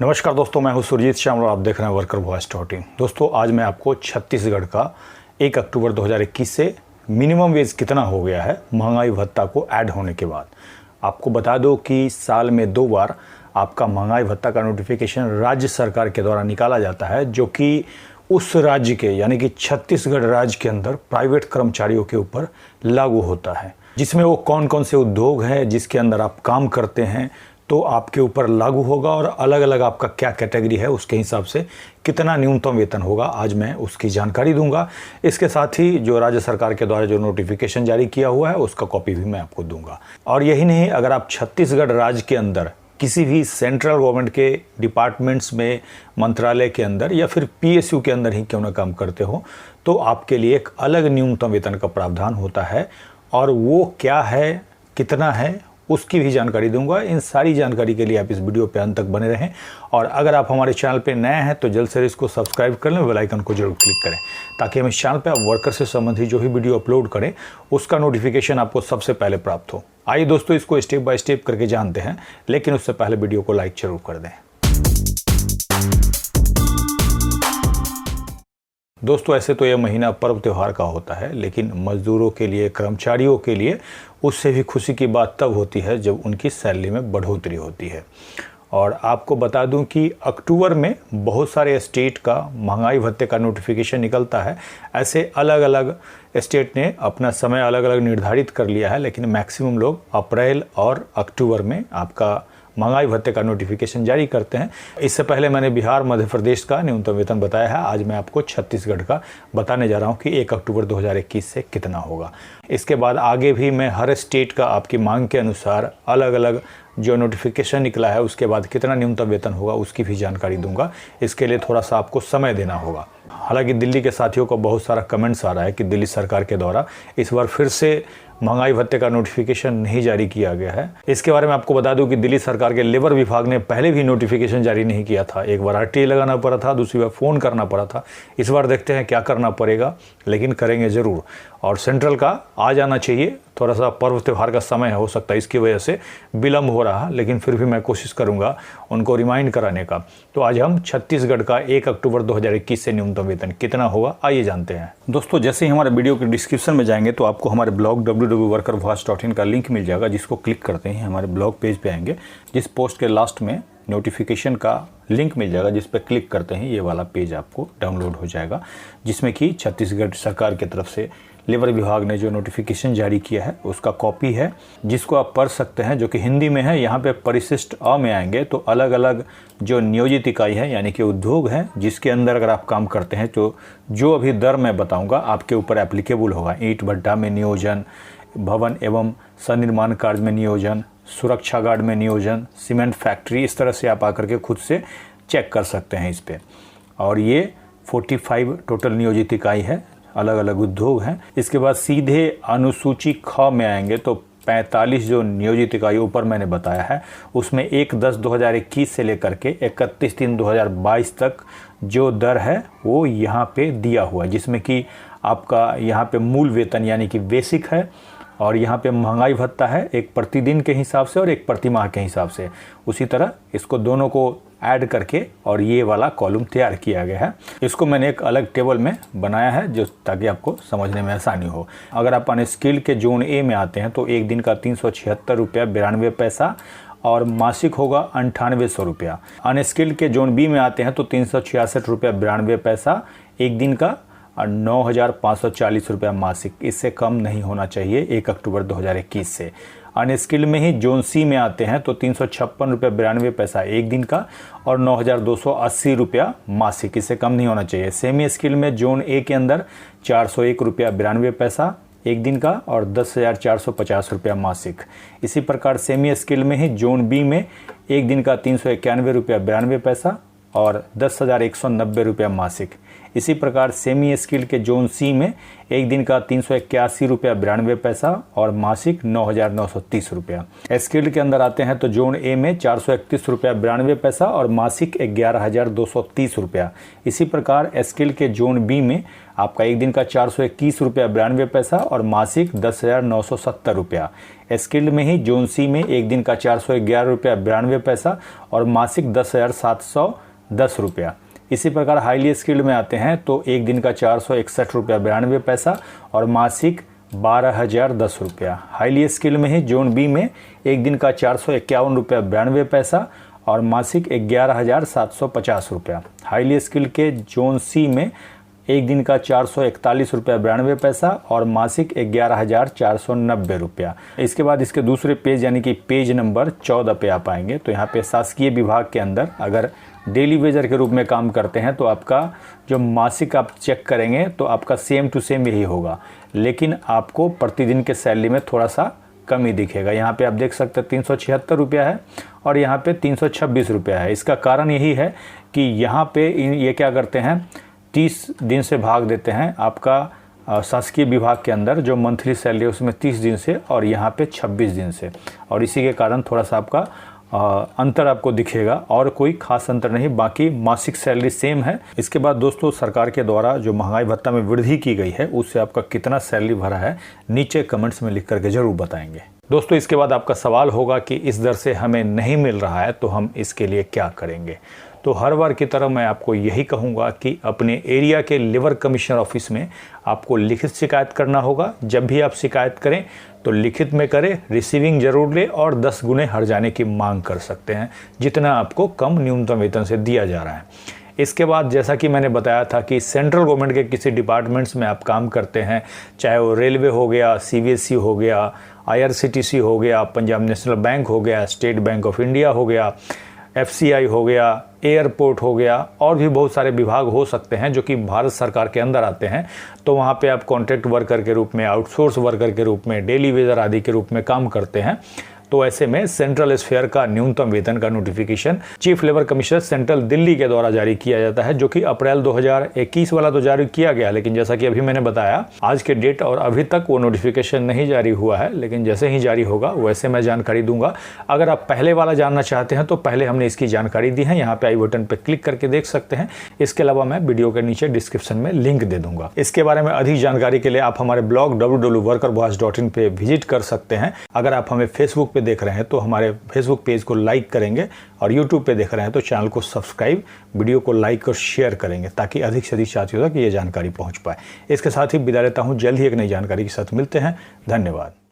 नमस्कार दोस्तों, मैं हूं सुरजीत श्याम और आप देख रहे हैं वर्कर वॉइस .in। दोस्तों आज मैं आपको छत्तीसगढ़ का 1 अक्टूबर 2021 से मिनिमम वेज कितना हो गया है महंगाई भत्ता को ऐड होने के बाद। आपको बता दो कि साल में 2 बार आपका महंगाई भत्ता का नोटिफिकेशन राज्य सरकार के द्वारा निकाला जाता है, जो कि उस राज्य के यानी कि छत्तीसगढ़ राज्य के अंदर प्राइवेट कर्मचारियों के ऊपर लागू होता है, जिसमें वो कौन कौन से उद्योग हैं जिसके अंदर आप काम करते हैं तो आपके ऊपर लागू होगा, और अलग अलग आपका क्या कैटेगरी है उसके हिसाब से कितना न्यूनतम वेतन होगा। आज मैं उसकी जानकारी दूंगा। इसके साथ ही जो राज्य सरकार के द्वारा जो नोटिफिकेशन जारी किया हुआ है उसका कॉपी भी मैं आपको दूंगा। और यही नहीं, अगर आप छत्तीसगढ़ राज्य के अंदर किसी भी सेंट्रल गवर्नमेंट के डिपार्टमेंट्स में, मंत्रालय के अंदर या फिर PSU के अंदर ही क्यों ना काम करते हो, तो आपके लिए एक अलग न्यूनतम वेतन का प्रावधान होता है, और वो क्या है, कितना है, उसकी भी जानकारी दूंगा। इन सारी जानकारी के लिए आप इस वीडियो पे अंत तक बने रहें, और अगर आप हमारे चैनल पे नए हैं तो जल्द से इसको सब्सक्राइब कर लें, बेल आइकन को जरूर क्लिक करें, ताकि हम इस चैनल पे आप वर्कर से संबंधित जो भी वीडियो अपलोड करें उसका नोटिफिकेशन आपको सबसे पहले प्राप्त हो। आइए दोस्तों, इसको स्टेप बाय स्टेप करके जानते हैं, लेकिन उससे पहले वीडियो को लाइक जरूर कर दें। दोस्तों ऐसे तो यह महीना पर्व त्योहार का होता है, लेकिन मजदूरों के लिए, कर्मचारियों के लिए उससे भी खुशी की बात तब होती है जब उनकी सैलरी में बढ़ोतरी होती है। और आपको बता दूं कि अक्टूबर में बहुत सारे स्टेट का महंगाई भत्ते का नोटिफिकेशन निकलता है। ऐसे अलग अलग स्टेट ने अपना समय अलग अलग निर्धारित कर लिया है, लेकिन मैक्सिमम लोग अप्रैल और अक्टूबर में आपका महंगाई भत्ते का नोटिफिकेशन जारी करते हैं। इससे पहले मैंने बिहार, मध्य प्रदेश का न्यूनतम वेतन बताया है। आज मैं आपको छत्तीसगढ़ का बताने जा रहा हूं कि 1 अक्टूबर 2021 से कितना होगा। इसके बाद आगे भी मैं हर स्टेट का आपकी मांग के अनुसार अलग अलग जो नोटिफिकेशन निकला है उसके बाद कितना न्यूनतम वेतन होगा उसकी भी जानकारी दूंगा। इसके लिए थोड़ा सा आपको समय देना होगा। हालांकि दिल्ली के साथियों को बहुत सारा कमेंट्स आ रहा है कि दिल्ली सरकार के द्वारा इस बार फिर से महंगाई भत्ते का नोटिफिकेशन नहीं जारी किया गया है। इसके बारे में आपको बता दूं कि दिल्ली सरकार के लेबर विभाग ने पहले भी नोटिफिकेशन जारी नहीं किया था। एक बार RTA लगाना पड़ा था, दूसरी बार फ़ोन करना पड़ा था। इस बार देखते हैं क्या करना पड़ेगा, लेकिन करेंगे ज़रूर। और सेंट्रल का आ जाना चाहिए। थोड़ा सा पर्व त्योहार का समय हो सकता है इसकी वजह से विलम्ब हो रहा, लेकिन फिर भी मैं कोशिश करूंगा उनको रिमाइंड कराने का। तो आज हम छत्तीसगढ़ का 1 अक्टूबर 2021 से न्यूनतम वेतन कितना होगा आइए जानते हैं। दोस्तों जैसे ही हमारे वीडियो के डिस्क्रिप्शन में जाएंगे तो आपको हमारे ब्लॉग www.workervoice.in का लिंक मिल जाएगा, जिसको क्लिक करते ही हमारे ब्लॉग पेज पे आएंगे। जिस पोस्ट के लास्ट में नोटिफिकेशन का लिंक मिल जाएगा, जिस पर क्लिक करते हैं ये वाला पेज आपको डाउनलोड हो जाएगा, जिसमें कि छत्तीसगढ़ सरकार की तरफ से लेबर विभाग ने जो नोटिफिकेशन जारी किया है उसका कॉपी है, जिसको आप पढ़ सकते हैं, जो कि हिंदी में है। यहाँ पे परिशिष्ट अ में आएंगे तो अलग अलग जो नियोजित इकाई है यानी कि उद्योग है जिसके अंदर अगर आप काम करते हैं तो जो अभी दर मैं बताऊँगा आपके ऊपर एप्लीकेबल होगा। ईंट भट्टा में नियोजन, भवन एवं सनिर्माण कार्य में नियोजन, सुरक्षा गार्ड में नियोजन, सीमेंट फैक्ट्री, इस तरह से आप आकर के खुद से चेक कर सकते हैं इस पे। और ये 45 टोटल नियोजित इकाई है, अलग अलग उद्योग हैं। इसके बाद सीधे अनुसूची ख में आएंगे तो 45 जो नियोजित इकाई ऊपर मैंने बताया है उसमें 1/10/2021 से लेकर के 31/3/2022 तक जो दर है वो यहाँ पे दिया हुआ है, जिसमें कि आपका यहाँ पे मूल वेतन यानी कि बेसिक है, और यहाँ पे महंगाई भत्ता है, एक प्रतिदिन के हिसाब से और एक प्रतिमाह के हिसाब से। उसी तरह इसको दोनों को ऐड करके और ये वाला कॉलम तैयार किया गया है। इसको मैंने एक अलग टेबल में बनाया है जो ताकि आपको समझने में आसानी हो। अगर आप अनस्किल्ड के जोन A में आते हैं तो एक दिन का 376 रुपया 92 पैसा और मासिक होगा 9800 रुपया। अनस्किल्ड के जोन B में आते हैं तो 366 रुपया 92 पैसा एक दिन का और 9540 रुपया मासिक। इससे कम नहीं होना चाहिए 1 अक्टूबर 2021 से। अनस्किल्ड में ही जोन C में आते हैं तो 356 रुपया 92 पैसा एक दिन का और 9280 रुपया मासिक। इससे कम नहीं होना चाहिए। सेमी स्किल में जोन A के अंदर 401 रुपया 92 पैसा एक दिन का और 10,450 रुपया मासिक। इसी प्रकार सेमी स्किल में ही जोन B में एक दिन का 391 रुपया 92 पैसा और 10,190 रुपया मासिक। इसी प्रकार सेमी स्किल के जोन C में एक दिन का 381 रुपया 92 पैसा और मासिक 9,930 रुपया। स्किल्ड के अंदर आते हैं तो जोन A में 431 रुपया 92 पैसा और मासिक 11,230 रुपया। इसी प्रकार स्किल के जोन B में आपका एक दिन का 421 रुपया 92 पैसा और मासिक 10,970 रुपया। स्किल्ड में ही जोन सी में एक दिन का 411 रुपया 92 पैसा और मासिक 10,710 रुपया। इसी प्रकार हाईली स्किल्ड में आते हैं तो एक दिन का 461 रुपया 92 पैसा और मासिक 12,010 रुपया। हाईली स्किल्ड में ही जोन बी में एक दिन का 451 रुपया 92 पैसा और मासिक 11,750 रुपया। हाईली स्किल्ड के जोन सी में एक दिन का 441 रुपया 92 पैसा और मासिक 11,490 रुपया। इसके बाद इसके दूसरे पेज यानी कि पेज नंबर 14 पे आप आएंगे तो यहाँ पे शासकीय विभाग के अंदर अगर डेली वेजर के रूप में काम करते हैं तो आपका जो मासिक आप चेक करेंगे तो आपका सेम टू सेम यही होगा, लेकिन आपको प्रतिदिन के सैलरी में थोड़ा सा कमी दिखेगा। यहाँ पे आप देख सकते हैं 376 रुपया है और यहाँ पे 326 रुपया है। इसका कारण यही है कि यहाँ पे ये क्या करते हैं, 30 दिन से भाग देते हैं आपका शासकीय विभाग के अंदर जो मंथली सैलरी है उसमें 30 दिन से और यहाँ पे 26 दिन से, और इसी के कारण थोड़ा सा आपका अंतर आपको दिखेगा और कोई खास अंतर नहीं, बाकी मासिक सैलरी सेम है। इसके बाद दोस्तों सरकार के द्वारा जो महंगाई भत्ता में वृद्धि की गई है उससे आपका कितना सैलरी भरा है नीचे कमेंट्स में लिख करके जरूर बताएंगे। दोस्तों इसके बाद आपका सवाल होगा कि इस दर से हमें नहीं मिल रहा है तो हम इसके लिए क्या करेंगे। तो हर बार की तरह मैं आपको यही कहूँगा कि अपने एरिया के लेबर कमिश्नर ऑफिस में आपको लिखित शिकायत करना होगा। जब भी आप शिकायत करें तो लिखित में करें, रिसीविंग जरूर ले और 10 गुने हर जाने की मांग कर सकते हैं जितना आपको कम न्यूनतम वेतन से दिया जा रहा है। इसके बाद जैसा कि मैंने बताया था कि सेंट्रल गवर्नमेंट के किसी डिपार्टमेंट्स में आप काम करते हैं, चाहे वो रेलवे हो गया, CBSE हो गया, IRCTC हो गया, पंजाब नेशनल बैंक हो गया, स्टेट बैंक ऑफ इंडिया हो गया, FCI हो गया, एयरपोर्ट हो गया और भी बहुत सारे विभाग हो सकते हैं जो कि भारत सरकार के अंदर आते हैं। तो वहाँ पे आप कॉन्ट्रैक्ट वर्कर के रूप में, आउटसोर्स वर्कर के रूप में, डेली वेजर आदि के रूप में काम करते हैं। तो ऐसे में सेंट्रल स्फेयर का न्यूनतम वेतन का notification chief labour commissioner central Delhi के द्वारा जारी किया जाता है, जो कि अप्रैल 2021 वाला तो जारी किया गया, लेकिन जैसा कि अभी मैंने बताया आज के डेट और अभी तक वो नोटिफिकेशन नहीं जारी हुआ है, लेकिन जैसे ही जारी होगा वैसे मैं जानकारी दूंगा। अगर आप पहले वाला जानना चाहते हैं तो पहले हमने इसकी जानकारी दी है, यहाँ पे आई बटन पे क्लिक करके देख सकते हैं। इसके अलावा मैं वीडियो के नीचे डिस्क्रिप्शन में लिंक दे दूंगा। इसके बारे में अधिक जानकारी के लिए आप हमारे ब्लॉग www.workerboss.in पे विजिट कर सकते हैं। अगर आप हमें फेसबुक पे देख रहे हैं तो हमारे फेसबुक पेज को लाइक करेंगे और यूट्यूब पे देख रहे हैं तो चैनल को सब्सक्राइब, वीडियो को लाइक और शेयर करेंगे ताकि अधिक से अधिक साथियों तक ये जानकारी पहुंच पाए। इसके साथ ही विदा लेता हूं, जल्द ही एक नई जानकारी के साथ मिलते हैं। धन्यवाद।